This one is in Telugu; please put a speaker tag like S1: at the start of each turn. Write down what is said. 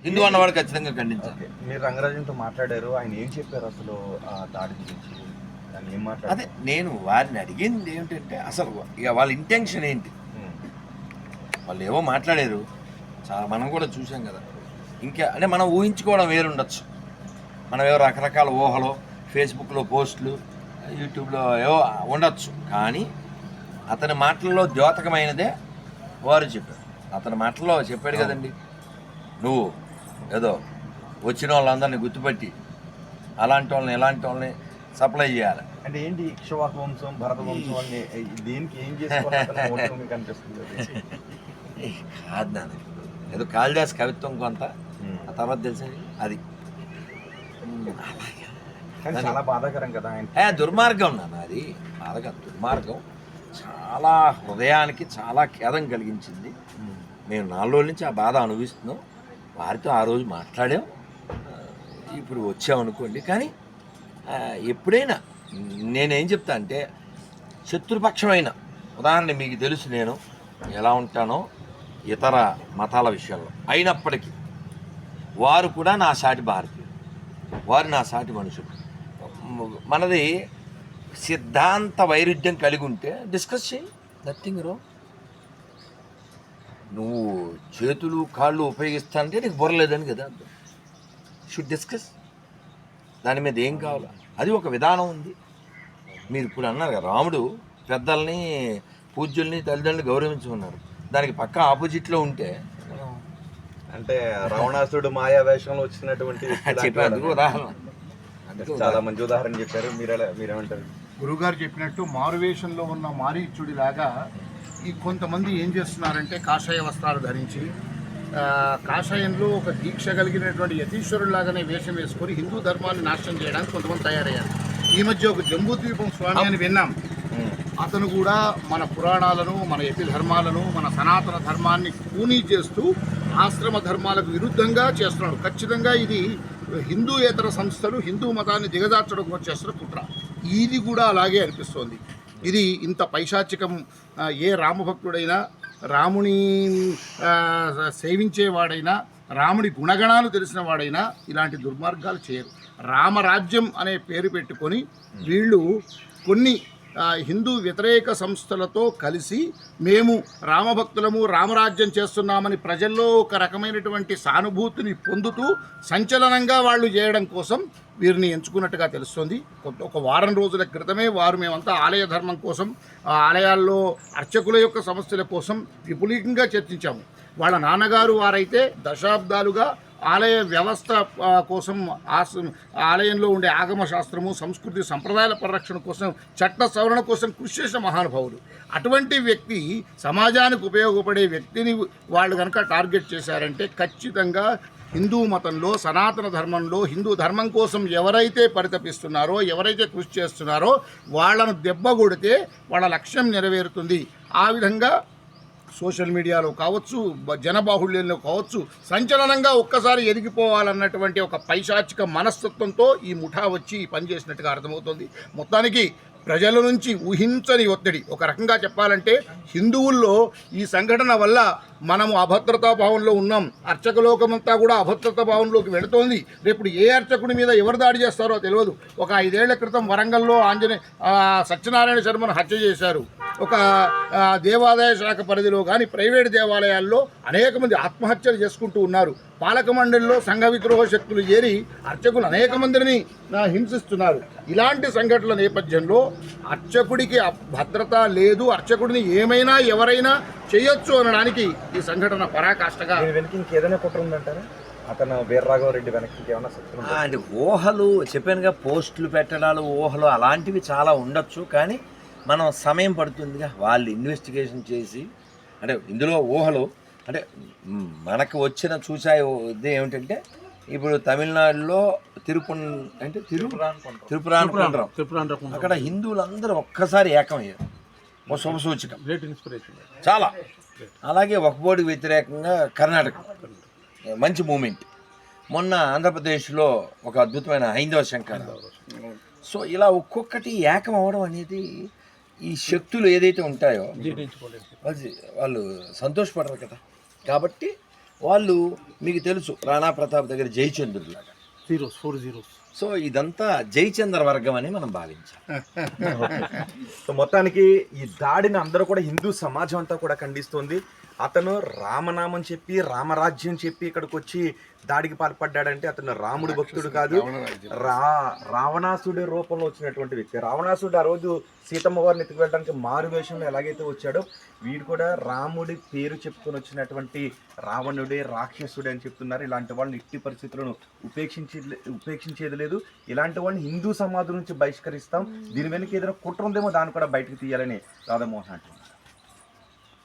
S1: హిందూ అన్నవాడు ఖచ్చితంగా ఖండించాలి.
S2: మీరు రంగరాజన్తో మాట్లాడారు, ఆయన ఏం చెప్పారు అసలు ఆ దాడి గురించి? ఆయన ఏం మాట్లాడారు?
S1: అదే నేను వారిని అడిగింది ఏమిటంటే అసలు ఇక వాళ్ళ ఇంటెన్షన్ ఏంటి, వాళ్ళు ఏవో మాట్లాడారు, మనం కూడా చూసాం కదా. ఇంకా అంటే మనం ఊహించుకోవడం వేరుండొచ్చు, మనం ఏవో రకరకాల ఊహలు, ఫేస్బుక్లో పోస్టులు, యూట్యూబ్లో ఏవో ఉండొచ్చు. కానీ అతని మాటల్లో ద్యోతకమైనదే వారు చెప్పారు. అతని మాటల్లో చెప్పాడు కదండి, నువ్వు ఏదో వచ్చిన వాళ్ళందరినీ గుర్తుపట్టి అలాంటి వాళ్ళని ఇలాంటి వాళ్ళని సప్లై చేయాలి
S2: అంటే ఏంటి ఇక్ష్వాకు వంశం, భరత వంశం వాళ్ళని దేనికి ఏం చేసుకోవాలి కనిపిస్తుంది?
S1: కాదు నాన్న, ఏదో కాళిదాస్ కవిత్వం కొంత, ఆ తర్వాత తెలిసి అది
S2: చాలా బాధాకరం కదా ఆయన.
S1: దుర్మార్గం నాన్న, అది బాధగా దుర్మార్గం, చాలా హృదయానికి చాలా ఖేదం కలిగించింది. మేము 4 రోజుల నుంచి ఆ బాధ అనుభవిస్తున్నాం. వారితో ఆ రోజు మాట్లాడాం, ఇప్పుడు వచ్చామనుకోండి. కానీ ఎప్పుడైనా నేనేం చెప్తా అంటే, శత్రుపక్షమైన ఉదాహరణ మీకు తెలుసు నేను ఎలా ఉంటానో ఇతర మతాల విషయంలో, అయినప్పటికీ వారు కూడా నా సాటి భారతీయులు, వారు నా సాటి మనుషులు. మనది సిద్ధాంత వైరుధ్యం కలిగి ఉంటే డిస్కస్ చేయి, నథింగ్ రో. నువ్వు చేతులు కాళ్ళు ఉపయోగిస్తానంటే నీకు బుర్రలేదని కదా, షుడ్ డిస్కస్. దాని మీద ఏం కావాలా, అది ఒక విధానం ఉంది. మీరు ఇప్పుడు అన్నారు కదా, రాముడు పెద్దల్ని, పూజ్యుల్ని, తల్లిదండ్రులు గౌరవించుకున్నారు. దానికి పక్క ఆపోజిట్లో ఉంటే
S2: అంటే రావణాసుడు మాయా వేషంలో వచ్చినటువంటి
S1: చెప్పేందుకు ఉదాహరణ,
S2: చాలా మంచి ఉదాహరణ చెప్పారు. మీరేమంటారు?
S3: గురుగారు చెప్పినట్టు మారువేషంలో ఉన్న మారీచుడిలాగా ఈ కొంతమంది ఏం చేస్తున్నారంటే కాషాయ వస్త్రాలు ధరించి కాషాయంలో ఒక దీక్ష కలిగినటువంటి యతీశ్వరులాగానే వేషం వేసుకొని హిందూ ధర్మాన్ని నాశనం చేయడానికి కొంతమంది తయారయ్యారు. ఈ మధ్య ఒక జంబూద్వీపం స్వామి అని విన్నాం. అతను కూడా మన పురాణాలను, మన యతి ధర్మాలను, మన సనాతన ధర్మాన్ని కూనీ చేస్తూ ఆశ్రమ ధర్మాలకు విరుద్ధంగా చేస్తున్నాడు. ఖచ్చితంగా ఇది హిందూయేతర సంస్థలు హిందూ మతాన్ని దిగజార్చడం కోసం చేస్తున్న కుట్ర. ఇది కూడా అలాగే అనిపిస్తోంది. ఇది ఇంత పైశాచికం. ఏ రామభక్తుడైనా, రాముని సేవించేవాడైనా, రాముడి గుణగణాలు తెలిసిన వాడైనా ఇలాంటి దుర్మార్గాలు చేయరు. రామరాజ్యం అనే పేరు పెట్టుకొని వీళ్ళు కొన్ని హిందూ వ్యతిరేక సంస్థలతో కలిసి మేము రామభక్తులము, రామరాజ్యం చేస్తున్నామని ప్రజల్లో ఒక రకమైనటువంటి సానుభూతిని పొందుతూ సంచలనంగా వాళ్ళు చేయడం కోసం వీరిని ఎంచుకున్నట్టుగా తెలుస్తుంది. ఒక వారం రోజుల క్రితమే వారు మేమంతా ఆలయ ధర్మం కోసం, ఆలయాల్లో అర్చకుల యొక్క సమస్యల కోసం విపులంగా చర్చించాము. వాళ్ళ నాన్నగారు వారైతే దశాబ్దాలుగా ఆలయ వ్యవస్థ కోసం, ఆలయంలో ఉండే ఆగమ శాస్త్రము, సంస్కృతి, సంప్రదాయాల పరిరక్షణ కోసం, చట్ట సవరణ కోసం కృషి చేసిన మహానుభావుడు. అటువంటి వ్యక్తి, సమాజానికి ఉపయోగపడే వ్యక్తిని వాళ్ళు కనుక టార్గెట్ చేశారంటే ఖచ్చితంగా హిందూ మతంలో, సనాతన ధర్మంలో, హిందూ ధర్మం కోసం ఎవరైతే పరితపిస్తున్నారో, ఎవరైతే కృషి చేస్తున్నారో వాళ్ళను దెబ్బ కొడితే వాళ్ళ లక్ష్యం నెరవేరుతుంది. ఆ విధంగా సోషల్ మీడియాలో కావచ్చు, జనబాహుళ్యంలో కావచ్చు, సంచలనంగా ఒక్కసారి ఎదిగిపోవాలన్నటువంటి ఒక పైశాచిక మనస్తత్వంతో ఈ ముఠా వచ్చి పనిచేసినట్టుగా అర్థమవుతుంది. మొత్తానికి ప్రజల నుంచి ఊహించని ఒత్తిడి. ఒక రకంగా చెప్పాలంటే హిందువుల్లో ఈ సంఘటన వల్ల మనము అభద్రతా భావంలో ఉన్నాం. అర్చకలోకమంతా కూడా అభద్రతా భావంలోకి వెళుతోంది. రేపు ఏ అర్చకుడి మీద ఎవరు దాడి చేస్తారో తెలియదు. ఒక 5 ఏళ్ల క్రితం వరంగల్లో సత్యనారాయణ శర్మను హత్య చేశారు. ఒక దేవాదాయ శాఖ పరిధిలో కానీ ప్రైవేట్ దేవాలయాల్లో అనేక మంది ఆత్మహత్యలు చేసుకుంటూ ఉన్నారు. పాలక మండలిలో సంఘ విద్రోహ శక్తులు చేరి అర్చకులు అనేక మందిని హింసిస్తున్నారు. ఇలాంటి సంఘటనల నేపథ్యంలో అర్చకుడికి భద్రత లేదు, అర్చకుడిని ఏమైనా ఎవరైనా చేయొచ్చు అనడానికి ఈ సంఘటన పరాకాష్ఠగా.
S2: వెనక్కి ఇంకేదైనా కుట్ర ఉందంటారా? అతను వీరరాఘవరెడ్డి వెనక్కి ఏమైనా సత్యం
S1: అంటే ఊహలు చెప్పానుగా, పోస్టులు పెట్టడాలు, ఊహలు అలాంటివి చాలా ఉండొచ్చు. కానీ మనం సమయం పడుతుందిగా, వాళ్ళు ఇన్వెస్టిగేషన్ చేసి, అంటే ఇందులో ఊహలు అంటే మనకు వచ్చిన చూసాయి ఏమిటంటే, ఇప్పుడు తమిళనాడులో తిరుపురాన్కుండ్రం అక్కడ హిందువులందరూ ఒక్కసారి ఏకమయ్యారు. ఒక శుభ సూచకం, చాలా. అలాగే వక్ఫ్ వ్యతిరేకంగా కర్ణాటక మంచి మూమెంట్. మొన్న ఆంధ్రప్రదేశ్లో ఒక అద్భుతమైన హైందవ శంకర. సో ఇలా ఒక్కొక్కటి ఏకం అవ్వడం అనేది ఈ శక్తులు ఏదైతే ఉంటాయో వాళ్ళు సంతోషపడరు కదా. కాబట్టి వాళ్ళు మీకు తెలుసు రాణా ప్రతాప్ దగ్గర జయచంద్రుడు లాగా.
S4: 4 zeros.
S1: సో ఇదంతా జయచంద్ర వర్గం అని మనం భావించాం.
S2: సో మొత్తానికి ఈ దాడిని అందరూ కూడా హిందూ సమాజం అంతా కూడా ఖండిస్తోంది. అతను రామనామం చెప్పి రామరాజ్యం చెప్పి ఇక్కడికి వచ్చి దాడికి పాల్పడ్డాడంటే అతను రాముడి భక్తుడు కాదు, రావణాసుడి రూపంలో వచ్చినటువంటి వ్యక్తి. రావణాసుడు ఆ రోజు సీతమ్మ వారిని ఎత్తుకు వెళ్ళడానికి మారు వేషంలో ఎలాగైతే వచ్చాడో వీడు కూడా రాముడి పేరు చెప్పుకొని వచ్చినటువంటి రావణుడే రాక్షసుడే అని చెప్తున్నారు. ఇలాంటి వాళ్ళని ఎట్టి పరిస్థితులను ఉపేక్షించేది లేదు. ఇలాంటి వాళ్ళని హిందూ సమాజం నుంచి బహిష్కరిస్తాం. దీని వెనుక ఏదైనా కుట్ర ఉందేమో దాన్ని కూడా బయటకు తీయాలని రాధామోహన్ అంటున్నారు.